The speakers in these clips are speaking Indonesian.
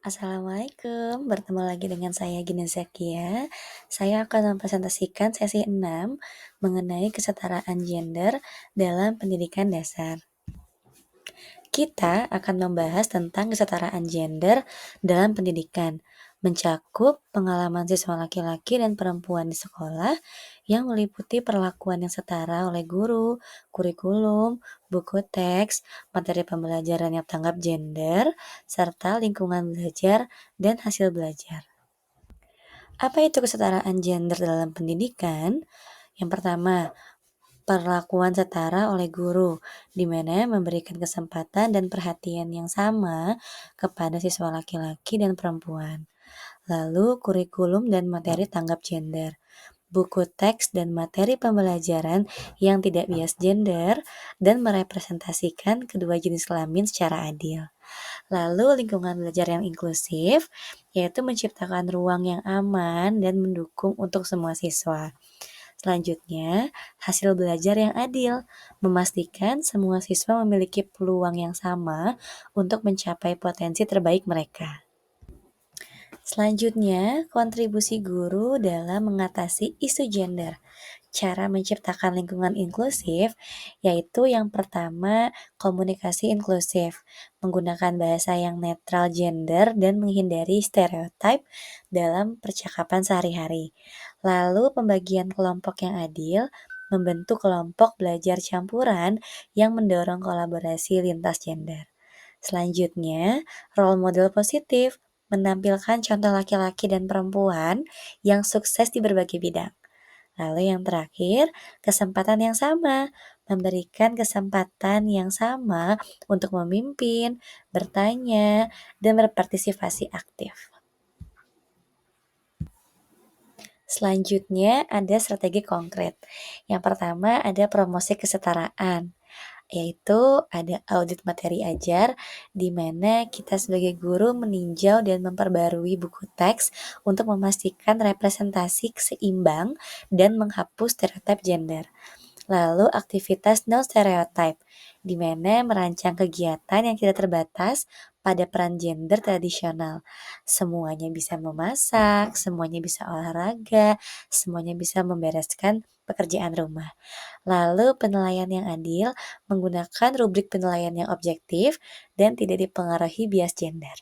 Assalamualaikum, bertemu lagi dengan saya Gina Zakia. Saya akan mempresentasikan sesi 6 mengenai kesetaraan gender dalam pendidikan dasar. Kita akan membahas tentang kesetaraan gender dalam pendidikan, mencakup pengalaman siswa laki-laki dan perempuan di sekolah yang meliputi perlakuan yang setara oleh guru, kurikulum, buku teks, materi pembelajaran yang tanggap gender, serta lingkungan belajar dan hasil belajar. Apa itu kesetaraan gender dalam pendidikan? Yang pertama, perlakuan setara oleh guru, di mana memberikan kesempatan dan perhatian yang sama kepada siswa laki-laki dan perempuan. Lalu, kurikulum dan materi tanggap gender, buku teks dan materi pembelajaran yang tidak bias gender dan merepresentasikan kedua jenis kelamin secara adil. Lalu, lingkungan belajar yang inklusif, yaitu menciptakan ruang yang aman dan mendukung untuk semua siswa. Selanjutnya, hasil belajar yang adil, memastikan semua siswa memiliki peluang yang sama untuk mencapai potensi terbaik mereka. Selanjutnya, kontribusi guru dalam mengatasi isu gender. Cara menciptakan lingkungan inklusif, yaitu yang pertama, komunikasi inklusif, menggunakan bahasa yang netral gender dan menghindari stereotip dalam percakapan sehari-hari. Lalu, pembagian kelompok yang adil, membentuk kelompok belajar campuran yang mendorong kolaborasi lintas gender. Selanjutnya, role model positif, menampilkan contoh laki-laki dan perempuan yang sukses di berbagai bidang. Lalu yang terakhir, kesempatan yang sama, memberikan kesempatan yang sama untuk memimpin, bertanya, dan berpartisipasi aktif. Selanjutnya ada strategi konkret. Yang pertama ada promosi kesetaraan, yaitu ada audit materi ajar di mana kita sebagai guru meninjau dan memperbarui buku teks untuk memastikan representasi seimbang dan menghapus stereotip gender. Lalu aktivitas non stereotype, di mana merancang kegiatan yang tidak terbatas pada peran gender tradisional. Semuanya bisa memasak, semuanya bisa olahraga, semuanya bisa membereskan pekerjaan rumah. Lalu penilaian yang adil menggunakan rubrik penilaian yang objektif dan tidak dipengaruhi bias gender.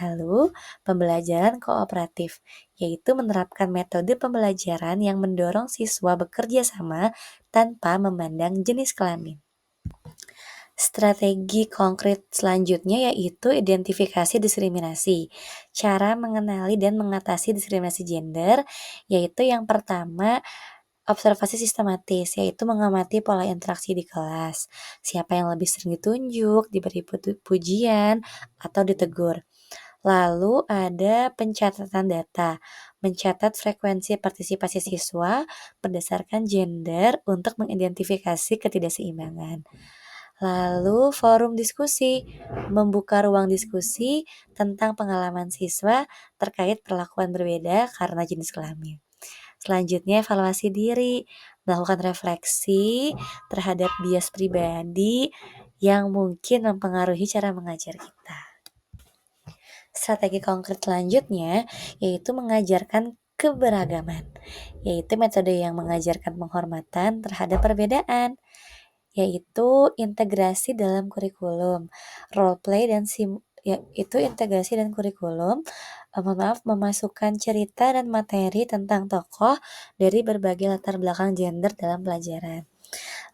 Lalu, pembelajaran kooperatif, yaitu menerapkan metode pembelajaran yang mendorong siswa bekerja sama tanpa memandang jenis kelamin. Strategi konkret selanjutnya yaitu identifikasi diskriminasi. Cara mengenali dan mengatasi diskriminasi gender, yaitu yang pertama, observasi sistematis, yaitu mengamati pola interaksi di kelas. Siapa yang lebih sering ditunjuk, diberi pujian, atau ditegur. Lalu ada pencatatan data, mencatat frekuensi partisipasi siswa berdasarkan gender untuk mengidentifikasi ketidakseimbangan. Lalu forum diskusi, membuka ruang diskusi tentang pengalaman siswa terkait perlakuan berbeda karena jenis kelamin. Selanjutnya evaluasi diri, melakukan refleksi terhadap bias pribadi yang mungkin mempengaruhi cara mengajar kita. Strategi konkret selanjutnya yaitu mengajarkan keberagaman, yaitu metode yang mengajarkan penghormatan terhadap perbedaan, yaitu integrasi dalam kurikulum, role play dan yaitu integrasi dan kurikulum, memasukkan cerita dan materi tentang tokoh dari berbagai latar belakang gender dalam pelajaran.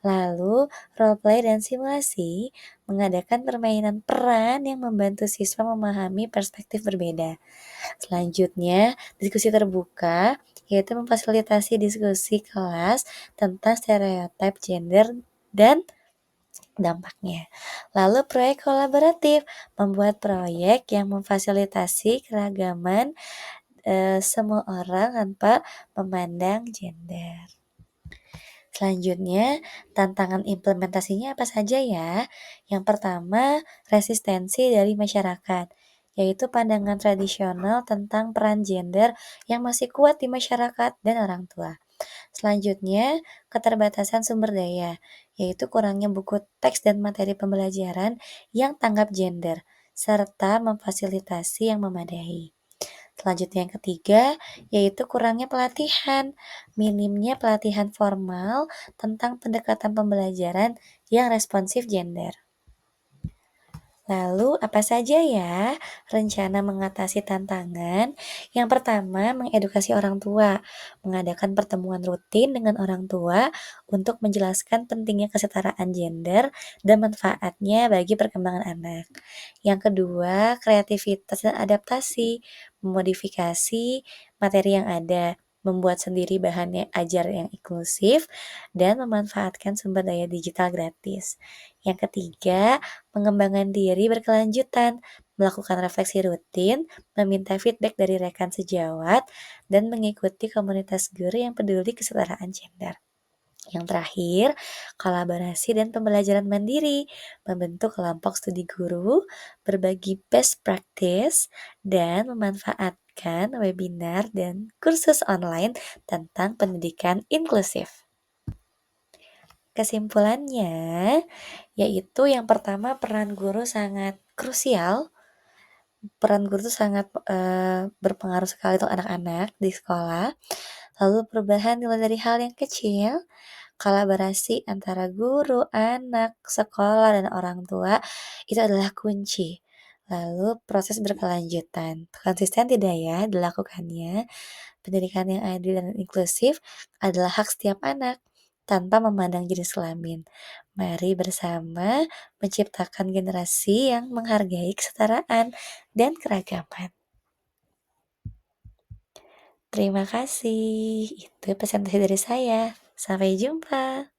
Lalu, role play dan simulasi mengadakan permainan peran yang membantu siswa memahami perspektif berbeda. Selanjutnya, diskusi terbuka, yaitu memfasilitasi diskusi kelas tentang stereotip gender dan dampaknya. Lalu proyek kolaboratif, membuat proyek yang memfasilitasi keragaman semua orang tanpa memandang gender. Selanjutnya, tantangan implementasinya apa saja ya? Yang pertama, resistensi dari masyarakat, yaitu pandangan tradisional tentang peran gender yang masih kuat di masyarakat dan orang tua. Selanjutnya, keterbatasan sumber daya, yaitu kurangnya buku teks dan materi pembelajaran yang tanggap gender, serta memfasilitasi yang memadai. Selanjutnya yang ketiga, yaitu kurangnya pelatihan, minimnya pelatihan formal tentang pendekatan pembelajaran yang responsif gender. Lalu, apa saja ya rencana mengatasi tantangan? Yang pertama, mengedukasi orang tua, mengadakan pertemuan rutin dengan orang tua untuk menjelaskan pentingnya kesetaraan gender dan manfaatnya bagi perkembangan anak. Yang kedua, kreativitas dan adaptasi, memodifikasi materi yang ada, membuat sendiri bahan yang ajar yang inklusif, dan memanfaatkan sumber daya digital gratis. Yang ketiga, pengembangan diri berkelanjutan, melakukan refleksi rutin, meminta feedback dari rekan sejawat, dan mengikuti komunitas guru yang peduli kesetaraan gender. Yang terakhir, kolaborasi dan pembelajaran mandiri, membentuk kelompok studi guru, berbagi best practice, dan memanfaatkan webinar dan kursus online tentang pendidikan inklusif. Kesimpulannya, yaitu yang pertama peran guru sangat krusial. Peran guru itu sangat berpengaruh sekali untuk anak-anak di sekolah. Lalu perubahan mulai dari hal yang kecil, kolaborasi antara guru, anak, sekolah, dan orang tua itu adalah kunci. Lalu proses berkelanjutan. Konsisten tidak ya dilakukannya? Pendidikan yang adil dan inklusif adalah hak setiap anak tanpa memandang jenis kelamin. Mari bersama menciptakan generasi yang menghargai kesetaraan dan keragaman. Terima kasih. Itu presentasi dari saya. Sampai jumpa.